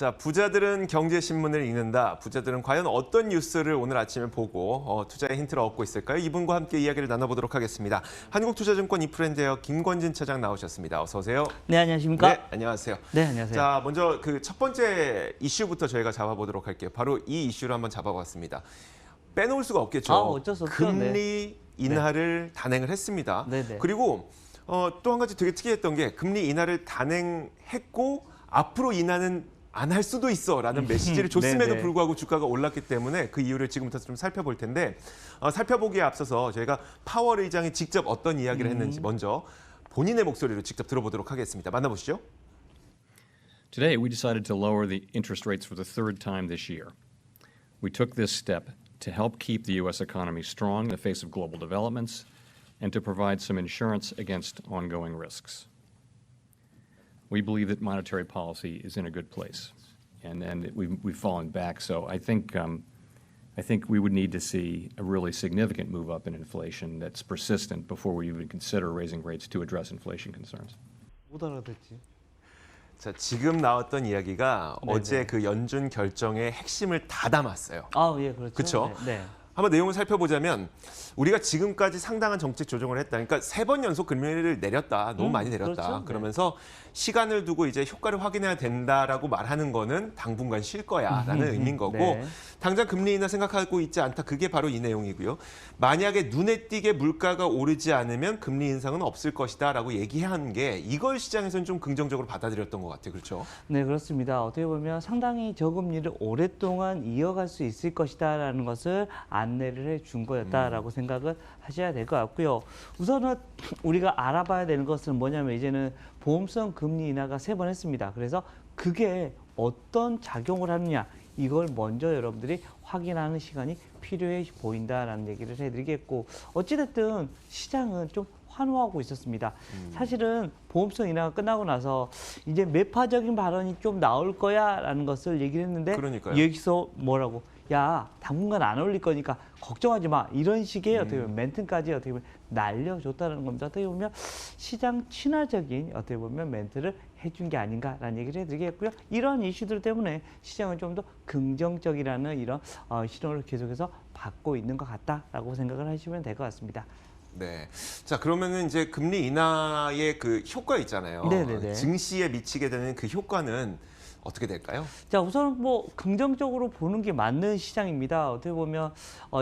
자, 부자들은 경제신문을 읽는다. 부자들은 과연 어떤 뉴스를 오늘 아침에 보고 투자의 힌트를 얻고 있을까요? 이분과 함께 이야기를 나눠보도록 하겠습니다. 한국투자증권 이프렌드의 김권진 차장 나오셨습니다. 어서 오세요. 네, 안녕하십니까? 네, 안녕하세요. 네, 안녕하세요. 자, 먼저 그 첫 번째 이슈부터 저희가 잡아보도록 할게요. 바로 이 이슈를 한번 잡아봤습니다. 빼놓을 수가 없겠죠. 어쩔 수 없죠. 금리 인하를 단행을 했습니다. 네네. 그리고 또 한 가지 되게 특이했던 게 금리 인하를 단행했고 앞으로 인하는 안 할 수도 있어라는 메시지를 줬음에도 네네. 불구하고 주가가 올랐기 때문에 그 이유를 지금부터 좀 살펴볼 텐데 살펴보기에 앞서서 저희가 파월 의장이 직접 어떤 이야기를 했는지 먼저 본인의 목소리로 직접 들어보도록 하겠습니다. 만나보시죠. Today, we decided to lower the interest rates for the third time this year. We took this step to help keep the U.S. economy strong in the face of global developments and to provide some insurance against ongoing risks. We believe that monetary policy is in a good place, and we've fallen back. So I think we would need to see a really significant move up in inflation that's persistent before we even consider raising rates to address inflation concerns. 못 알아듣지. 자, 지금 나왔던 이야기가 네네. 어제 그 연준 결정의 핵심을 다 담았어요. 아, 예, 그렇죠. 그쵸? 네. 네. 한번 내용을 살펴보자면 우리가 지금까지 상당한 정책 조정을 했다. 그러니까 3번 연속 금리를 내렸다. 너무 많이 내렸다. 그렇죠. 네. 그러면서 시간을 두고 이제 효과를 확인해야 된다라고 말하는 거는 당분간 쉴 거야라는 의미인 거고 네. 당장 금리 인하 생각하고 있지 않다. 그게 바로 이 내용이고요. 만약에 눈에 띄게 물가가 오르지 않으면 금리 인상은 없을 것이다라고 얘기한 게 이걸 시장에서는 좀 긍정적으로 받아들였던 것 같아요. 그렇죠? 네, 그렇습니다. 어떻게 보면 상당히 저금리를 오랫동안 이어갈 수 있을 것이다라는 것을 안내를 해준 거였다라고 생각을 하셔야 될 것 같고요. 우선은 우리가 알아봐야 되는 것은 뭐냐면 이제는 보험성 금리 인하가 3번 했습니다. 그래서 그게 어떤 작용을 하느냐 이걸 먼저 여러분들이 확인하는 시간이 필요해 보인다라는 얘기를 해드리겠고 어찌됐든 시장은 좀 환호하고 있었습니다. 사실은 보험성 인하가 끝나고 나서 이제 매파적인 발언이 좀 나올 거야라는 것을 얘기를 했는데 그러니까요. 여기서 뭐라고 야 당분간 안 올릴 거니까 걱정하지 마 이런 식의 어떻게 보면 멘트까지 어떻게 보면 날려줬다는 겁니다. 어떻게 보면 시장 친화적인 어떻게 보면 멘트를 해준 게 아닌가라는 얘기를 해드리겠고요. 이런 이슈들 때문에 시장은 좀 더 긍정적이라는 이런 신호를 계속해서 받고 있는 것 같다라고 생각을 하시면 될 것 같습니다. 네. 자, 그러면은 이제 금리 인하의 그 효과 있잖아요. 네네네. 증시에 미치게 되는 그 효과는 어떻게 될까요? 자, 우선 뭐 긍정적으로 보는 게 맞는 시장입니다. 어떻게 보면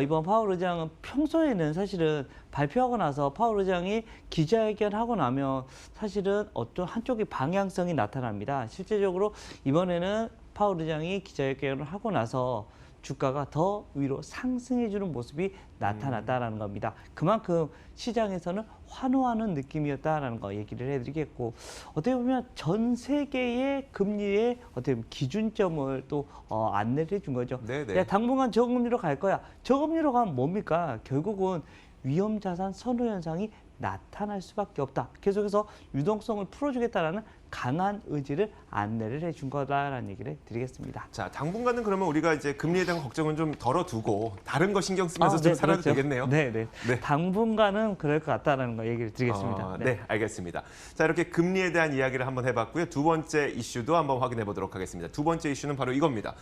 이번 파월 의장은 평소에는 사실은 발표하고 나서 파월 의장이 기자회견하고 나면 사실은 어떤 한쪽의 방향성이 나타납니다. 실제적으로 이번에는 파월 의장이 기자회견을 하고 나서 주가가 더 위로 상승해주는 모습이 나타났다라는 겁니다. 그만큼 시장에서는 환호하는 느낌이었다라는 거 얘기를 해드리겠고 어떻게 보면 전 세계의 금리의 어떻게 보면 기준점을 또 안내를 해준 거죠. 네네. 야, 당분간 저금리로 갈 거야. 저금리로 가면 뭡니까? 결국은 위험자산 선호 현상이 나타날 수밖에 없다. 계속해서 유동성을 풀어주겠다라는 강한 의지를 안내를 해준 거다라는 얘기를 드리겠습니다. 자, 당분간은 그러면 우리가 이제 금리에 대한 걱정은 좀 덜어두고 다른 거 신경 쓰면서 좀 네, 살아도 그렇죠. 되겠네요. 네. 네. 당분간은 그럴 것 같다라는 거 얘기를 드리겠습니다. 네, 알겠습니다. 자, 이렇게 금리에 대한 이야기를 한번 해봤고요. 두 번째 이슈도 한번 확인해 보도록 하겠습니다. 두 번째 이슈는 바로 이겁니다.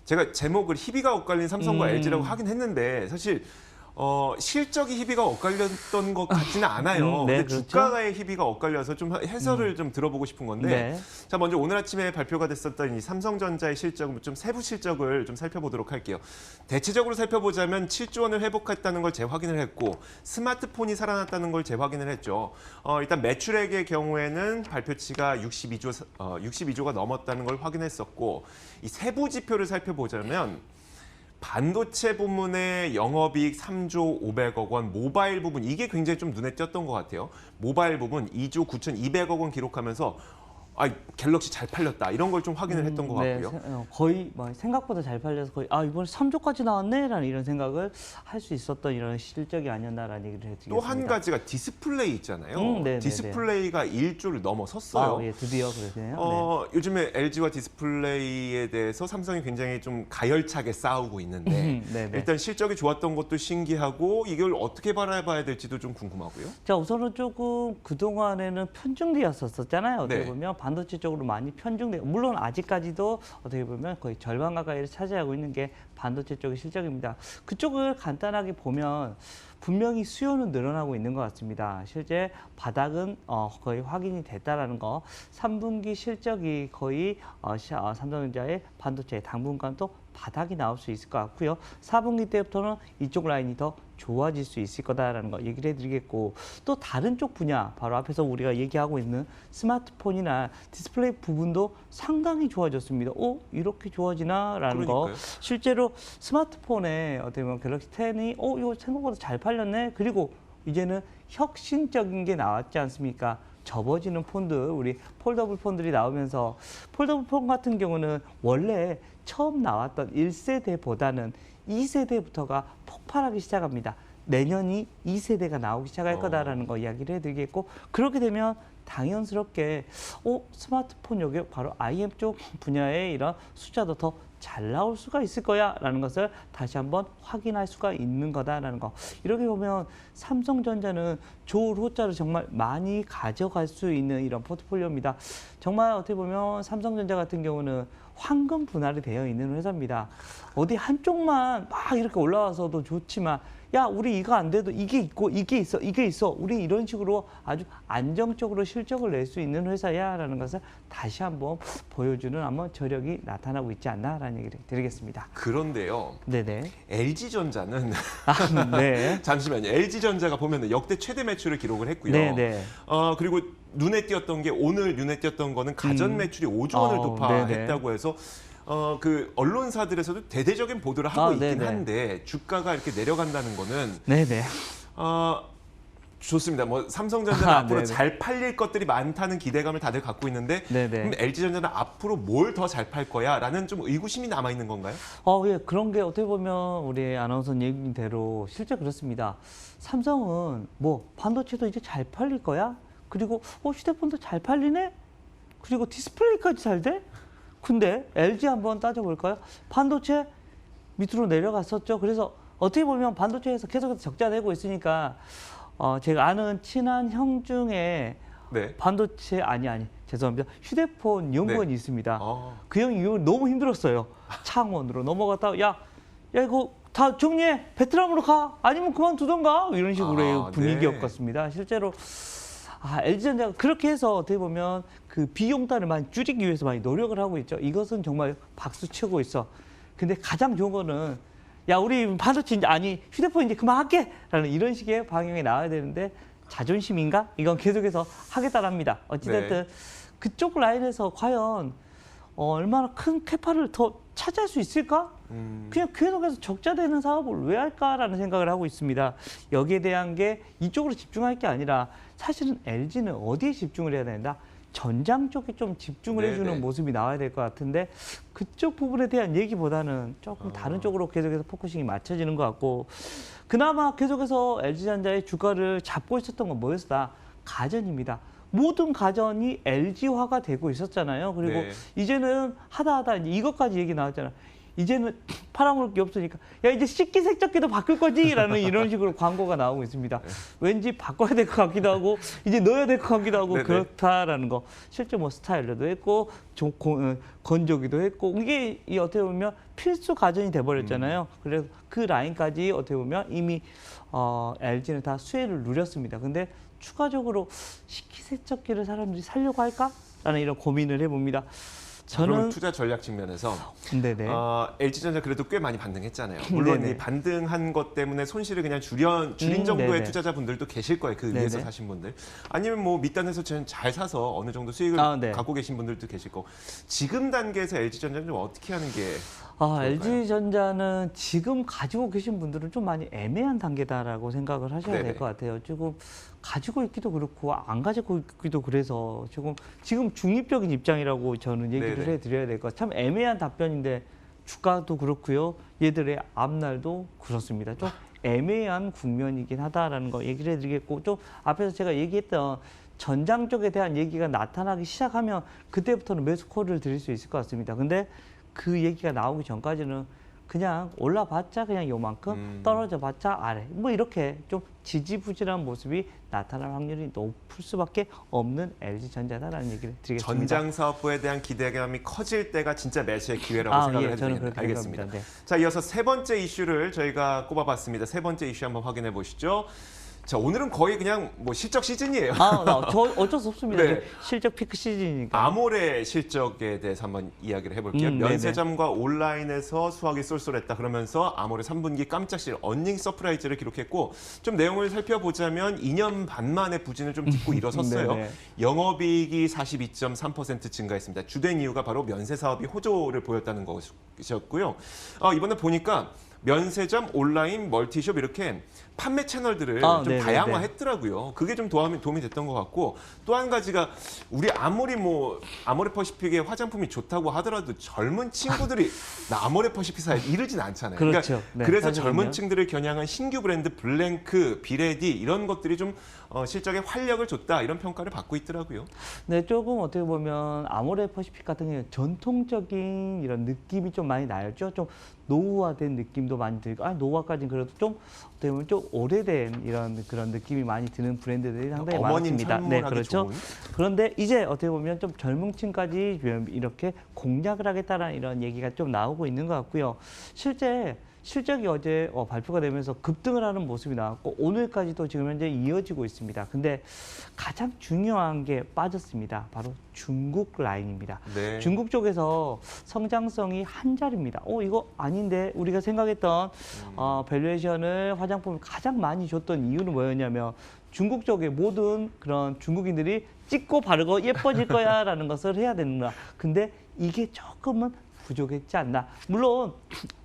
제가 제목을 희비가 엇갈린 삼성과 LG라고 하긴 했는데 사실 실적이 희비가 엇갈렸던 것 같지는 않아요. 네, 근데 그렇죠. 주가의 희비가 엇갈려서 좀 해설을 좀 들어보고 싶은 건데 네. 자, 먼저 오늘 아침에 발표가 됐었던 이 삼성전자의 실적, 좀 세부 실적을 좀 살펴보도록 할게요. 대체적으로 살펴보자면 7조 원을 회복했다는 걸 재확인을 했고 스마트폰이 살아났다는 걸 재확인을 했죠. 일단 매출액의 경우에는 발표치가 62조가 넘었다는 걸 확인했었고 이 세부 지표를 살펴보자면 반도체 부문의 영업이익 3조 500억 원, 모바일 부분 이게 굉장히 좀 눈에 띄었던 것 같아요. 모바일 부분 2조 9,200억 원 기록하면서 갤럭시 잘 팔렸다 이런 걸 좀 확인을 했던 것 같고요. 거의 뭐 생각보다 잘 팔려서 거의 이번에 3조까지 나왔네라는 이런 생각을 할 수 있었던 이런 실적이 아니었나라는 얘기를 해드리겠습니다. 또 한 가지가 디스플레이 있잖아요. 네네네. 디스플레이가 1조를 넘어섰어요. 예, 드디어 그러세요. 요즘에 LG와 디스플레이에 대해서 삼성이 굉장히 좀 가열차게 싸우고 있는데 네네. 일단 실적이 좋았던 것도 신기하고 이걸 어떻게 바라봐야 될지도 좀 궁금하고요. 자, 우선은 조금 그동안에는 편중되었었잖아요. 어떻게 네. 보면 반도체 쪽으로 많이 편중돼요. 물론 아직까지도 어떻게 보면 거의 절반 가까이를 차지하고 있는 게 반도체 쪽의 실적입니다. 그쪽을 간단하게 보면 분명히 수요는 늘어나고 있는 것 같습니다. 실제 바닥은 거의 확인이 됐다라는 거. 3분기 실적이 거의 삼성전자의 반도체 당분간 또 바닥이 나올 수 있을 것 같고요. 4분기 때부터는 이쪽 라인이 더 좋아질 수 있을 거다라는 거 얘기를 해드리겠고, 또 다른 쪽 분야, 바로 앞에서 우리가 얘기하고 있는 스마트폰이나 디스플레이 부분도 상당히 좋아졌습니다. 이렇게 좋아지나라는 거. 그러니까요. 실제로 스마트폰에 어떻게 보면 갤럭시 10이 이거 생각보다 잘 팔렸네. 그리고 이제는 혁신적인 게 나왔지 않습니까? 접어지는 폰들, 우리 폴더블 폰들이 나오면서, 폴더블 폰 같은 경우는 원래 처음 나왔던 1세대보다는 2세대부터가 폭발하기 시작합니다. 내년이 2세대가 나오기 시작할 거다라는 거 이야기를 해드리겠고, 그렇게 되면 당연스럽게 스마트폰 여기 바로 IM 쪽 분야의 이런 숫자도 더 잘 나올 수가 있을 거야 라는 것을 다시 한번 확인할 수가 있는 거다라는 거. 이렇게 보면 삼성전자는 좋을 호자를 정말 많이 가져갈 수 있는 이런 포트폴리오입니다. 정말 어떻게 보면 삼성전자 같은 경우는 황금 분할이 되어 있는 회사입니다. 어디 한쪽만 막 이렇게 올라와서도 좋지만, 야, 우리 이거 안 돼도 이게 있고 이게 있어, 이게 있어. 우리 이런 식으로 아주 안정적으로 실적을 낼 수 있는 회사야라는 것을 다시 한번 보여주는 한번 저력이 나타나고 있지 않나라는 얘기를 드리겠습니다. 그런데요. 네네. LG전자는 네. 잠시만요. LG전자가 보면 역대 최대 매출을 기록을 했고요. 네네. 그리고 눈에 띄었던 게, 오늘 눈에 띄었던 거는 가전 매출이 5조 원을 돌파했다고 해서 그 언론사들에서도 대대적인 보도를 하고 있긴 네네. 한데, 주가가 이렇게 내려간다는 거는 네네. 좋습니다. 뭐 삼성전자는 앞으로 네네. 잘 팔릴 것들이 많다는 기대감을 다들 갖고 있는데, 네네. 그럼 LG전자는 앞으로 뭘 더 잘 팔 거야라는 좀 의구심이 남아 있는 건가요? 예, 그런 게 어떻게 보면 우리 아나운서 얘기대로 실제 그렇습니다. 삼성은 뭐 반도체도 이제 잘 팔릴 거야. 그리고 휴대폰도 잘 팔리네. 그리고 디스플레이까지 잘 돼. 근데 LG 한번 따져볼까요? 반도체 밑으로 내려갔었죠. 그래서 어떻게 보면 반도체에서 계속해서 적자 내고 있으니까 제가 아는 친한 형 중에 네. 반도체 죄송합니다. 휴대폰 연구원이 네. 있습니다. 아. 그 형이 너무 힘들었어요. 창원으로 넘어갔다가 야 이거 다 정리해. 베트남으로 가. 아니면 그만두던가. 이런 식으로의 분위기였습니다. 실제로 LG전자가 그렇게 해서 어떻게 보면 그 비용단을 많이 줄이기 위해서 많이 노력을 하고 있죠. 이것은 정말 박수 치고 있어. 근데 가장 좋은 거는, 야, 우리 반도체 휴대폰 이제 그만할게 라는 이런 식의 방향이 나와야 되는데, 자존심인가? 이건 계속해서 하겠다랍니다. 어찌됐든 그쪽 라인에서 과연 얼마나 큰 캐파를 더 차지할 수 있을까? 그냥 계속해서 적자되는 사업을 왜 할까라는 생각을 하고 있습니다. 여기에 대한 게 이쪽으로 집중할 게 아니라, 사실은 LG는 어디에 집중을 해야 된다? 전장 쪽에 좀 집중을 해주는 모습이 나와야 될 것 같은데, 그쪽 부분에 대한 얘기보다는 조금 다른 쪽으로 계속해서 포커싱이 맞춰지는 것 같고, 그나마 계속해서 LG전자의 주가를 잡고 있었던 건 뭐였다? 가전입니다. 모든 가전이 LG화가 되고 있었잖아요. 그리고 네. 이제는 하다 이제 이것까지 얘기 나왔잖아요. 이제는 팔아먹을 게 없으니까 야 이제 식기세척기도 바꿀 거지 라는 이런 식으로 광고가 나오고 있습니다. 왠지 바꿔야 될 것 같기도 하고 이제 넣어야 될 것 같기도 하고 네네. 그렇다라는 거. 실제 뭐 스타일러도 했고 건조기도 했고, 이게 어떻게 보면 필수 가전이 돼버렸잖아요. 그래서 그 라인까지 어떻게 보면 이미 LG는 다 수혜를 누렸습니다. 근데 추가적으로 식기세척기를 사람들이 사려고 할까? 라는 이런 고민을 해봅니다. 그럼 투자 전략 측면에서 네네. LG전자 그래도 꽤 많이 반등했잖아요. 물론 네네. 이 반등한 것 때문에 손실을 그냥 줄인 정도의 네네. 투자자분들도 계실 거예요. 그 위에서 네네. 사신 분들. 아니면 뭐 밑단에서 잘 사서 어느 정도 수익을 네. 갖고 계신 분들도 계실 거고. 지금 단계에서 LG전자는 좀 어떻게 하는 게 좋을까요? LG전자는 지금 가지고 계신 분들은 좀 많이 애매한 단계다라고 생각을 하셔야 네네. 될 것 같아요. 지금 가지고 있기도 그렇고 안 가지고 있기도 그래서 지금 중립적인 입장이라고 저는 얘기를 네네. 해드려야 될 것 같아요. 참 애매한 답변인데, 주가도 그렇고요. 얘들의 앞날도 그렇습니다. 좀 애매한 국면이긴 하다라는 거 얘기를 해드리겠고, 좀 앞에서 제가 얘기했던 전장 쪽에 대한 얘기가 나타나기 시작하면 그때부터는 매수 콜을 드릴 수 있을 것 같습니다. 근데 그 얘기가 나오기 전까지는 그냥 올라봤자 그냥 요만큼 떨어져봤자 아래 뭐 이렇게 좀 지지부진한 모습이 나타날 확률이 높을 수밖에 없는 LG전자다라는 얘기를 드리겠습니다. 전장 사업부에 대한 기대감이 커질 때가 진짜 매수의 기회라고 생각을 예, 해도 저는 되겠네요. 그렇게 알겠습니다. 생각합니다. 네. 자, 이어서 세 번째 이슈를 저희가 꼽아봤습니다. 세 번째 이슈 한번 확인해 보시죠. 자, 오늘은 거의 그냥 뭐 실적 시즌이에요. 저 어쩔 수 없습니다. 네. 실적 피크 시즌이니까. 아모레 실적에 대해서 한번 이야기를 해볼게요. 네네. 면세점과 온라인에서 수확이 쏠쏠했다 그러면서 아모레 3분기 깜짝실 어닝 서프라이즈를 기록했고 좀 내용을 살펴보자면 2년 반 만에 부진을 좀 딛고 일어섰어요. 네네. 영업이익이 42.3% 증가했습니다. 주된 이유가 바로 면세 사업이 호조를 보였다는 것이었고요. 이번에 보니까 면세점, 온라인, 멀티숍 이렇게 판매 채널들을 좀 네네네. 다양화했더라고요. 그게 좀 도움이 됐던 것 같고 또 한 가지가 우리 아무리 아모레 퍼시픽의 화장품이 좋다고 하더라도 젊은 친구들이 나 아모레 퍼시픽 사야 이러진 않잖아요. 그렇죠. 네, 그래서 사실은요. 젊은 층들을 겨냥한 신규 브랜드 블랭크, 비레디 이런 것들이 좀 실적에 활력을 줬다 이런 평가를 받고 있더라고요. 네, 조금 어떻게 보면 아모레 퍼시픽 같은 경우는 전통적인 이런 느낌이 좀 많이 나였죠. 좀 노후화된 느낌도 많이 들고, 노후화까지는 그래도 좀 어떻게 보면 좀 오래된 이런 그런 느낌이 많이 드는 브랜드들이 상당히 어머님 많습니다. 네, 선물하기 그렇죠. 좋은. 그런데 이제 어떻게 보면 좀 젊은층까지 이렇게 공략을 하겠다라는 이런 얘기가 좀 나오고 있는 것 같고요. 실적이 어제 발표가 되면서 급등을 하는 모습이 나왔고 오늘까지도 지금 현재 이어지고 있습니다. 근데 가장 중요한 게 빠졌습니다. 바로 중국 라인입니다. 네. 중국 쪽에서 성장성이 한 자리입니다. 이거 아닌데 우리가 생각했던 밸류에이션을 화장품을 가장 많이 줬던 이유는 뭐였냐면 중국 쪽의 모든 그런 중국인들이 찍고 바르고 예뻐질 거야라는 것을 해야 된다. 근데 이게 조금은 부족했지 않나. 물론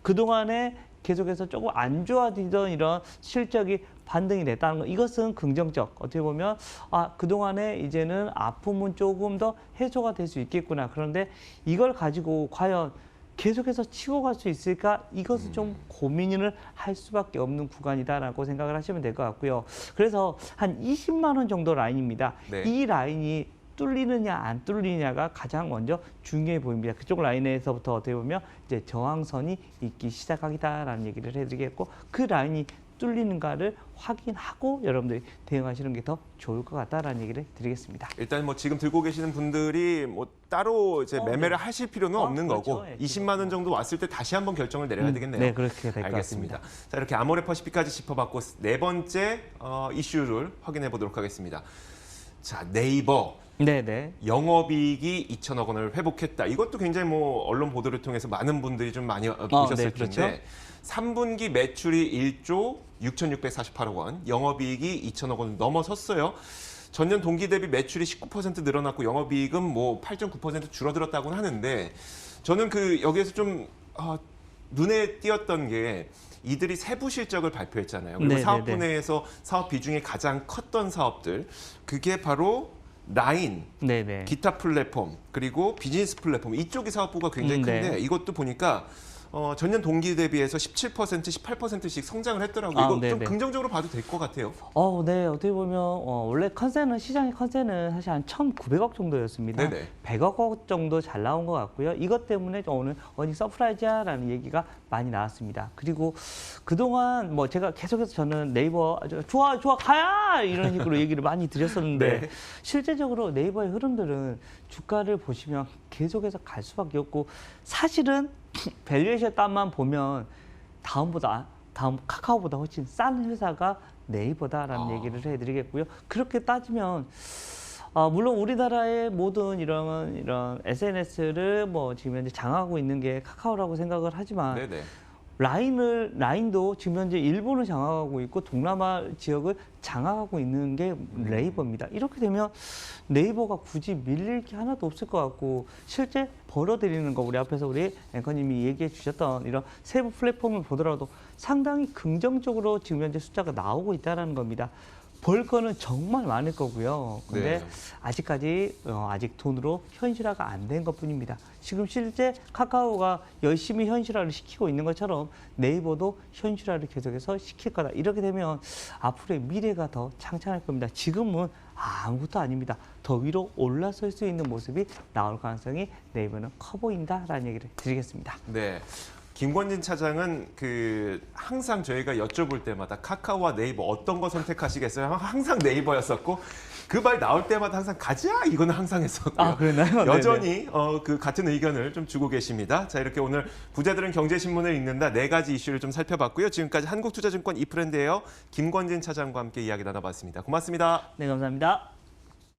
그동안에 계속해서 조금 안 좋아지던 이런 실적이 반등이 됐다는 것, 이것은 긍정적. 어떻게 보면 그동안에 이제는 아픔은 조금 더 해소가 될 수 있겠구나. 그런데 이걸 가지고 과연 계속해서 치고 갈 수 있을까? 이것은 좀 고민을 할 수밖에 없는 구간이다라고 생각을 하시면 될 것 같고요. 그래서 한 20만 원 정도 라인입니다. 네. 이 라인이 뚫리느냐 안 뚫리느냐가 가장 먼저 중요해 보입니다. 그쪽 라인에서부터 어떻게 보면 이제 저항선이 있기 시작하겠다라는 얘기를 해드리겠고 그 라인이 뚫리는가를 확인하고 여러분들이 대응하시는 게 더 좋을 것 같다라는 얘기를 드리겠습니다. 일단 뭐 지금 들고 계시는 분들이 뭐 따로 이제 매매를 하실 필요는 없는 그렇죠. 거고 예, 20만 원 정도 왔을 때 다시 한번 결정을 내려야 되겠네요. 네, 그렇게 될 것 알겠습니다. 같습니다. 자, 이렇게 아모레 퍼시픽까지 짚어봤고 네 번째 이슈를 확인해 보도록 하겠습니다. 자, 네이버. 네네. 영업이익이 2천억 원을 회복했다. 이것도 굉장히 뭐 언론 보도를 통해서 많은 분들이 좀 많이 보셨을 네, 그렇죠. 텐데 3분기 매출이 1조 6,648억 원, 영업이익이 2천억 원을 넘어섰어요. 전년 동기 대비 매출이 19% 늘어났고 영업이익은 뭐 8.9% 줄어들었다고는 하는데 저는 여기에서 좀 눈에 띄었던 게 이들이 세부 실적을 발표했잖아요. 그리고 네네네. 사업부 내에서 사업 비중이 가장 컸던 사업들 그게 바로 라인, 네네. 기타 플랫폼, 그리고 비즈니스 플랫폼 이쪽이 사업부가 굉장히 큰데 네. 이것도 보니까 전년 동기 대비해서 17%, 18%씩 성장을 했더라고요. 이거 좀 네네. 긍정적으로 봐도 될 것 같아요. 네. 어떻게 보면 원래 시장의 컨센은 사실 한 1,900억 정도였습니다. 네네. 100억 원 정도 잘 나온 것 같고요. 이것 때문에 오늘 어닝 서프라이즈라는 얘기가 많이 나왔습니다. 그리고 그동안 뭐 제가 계속해서 저는 네이버 좋아 가야 이런 식으로 얘기를 많이 드렸었는데 네. 실제적으로 네이버의 흐름들은 주가를 보시면 계속해서 갈 수밖에 없고 사실은 밸류에이션 땀만 보면 다음 카카오보다 훨씬 싼 회사가 네이버다라는 얘기를 해드리겠고요. 그렇게 따지면 물론 우리나라의 모든 이런 SNS를 뭐 지금 현재 장악하고 있는 게 카카오라고 생각을 하지만 네네. 라인도 지금 현재 일본을 장악하고 있고 동남아 지역을 장악하고 있는 게 네이버입니다. 이렇게 되면 네이버가 굳이 밀릴 게 하나도 없을 것 같고 실제 벌어들이는 거 우리 앞에서 우리 앵커님이 얘기해 주셨던 이런 세부 플랫폼을 보더라도 상당히 긍정적으로 지금 현재 숫자가 나오고 있다는 겁니다. 벌 거는 정말 많을 거고요. 근데 네. 아직까지 아직 돈으로 현실화가 안 된 것뿐입니다. 지금 실제 카카오가 열심히 현실화를 시키고 있는 것처럼 네이버도 현실화를 계속해서 시킬 거다. 이렇게 되면 앞으로의 미래가 더 창창할 겁니다. 지금은 아무것도 아닙니다. 더 위로 올라설 수 있는 모습이 나올 가능성이 네이버는 커 보인다라는 얘기를 드리겠습니다. 네. 김권진 차장은 항상 저희가 여쭤볼 때마다 카카오와 네이버 어떤 거 선택하시겠어요? 항상 네이버였었고 그 말 나올 때마다 항상 가자 이거는 항상 했었고요. 아, 그러나요? 여전히 같은 의견을 좀 주고 계십니다. 자, 이렇게 오늘 부자들은 경제신문을 읽는다 4가지 이슈를 좀 살펴봤고요. 지금까지 한국투자증권 이프랜드예요. 김권진 차장과 함께 이야기 나눠봤습니다. 고맙습니다. 네, 감사합니다.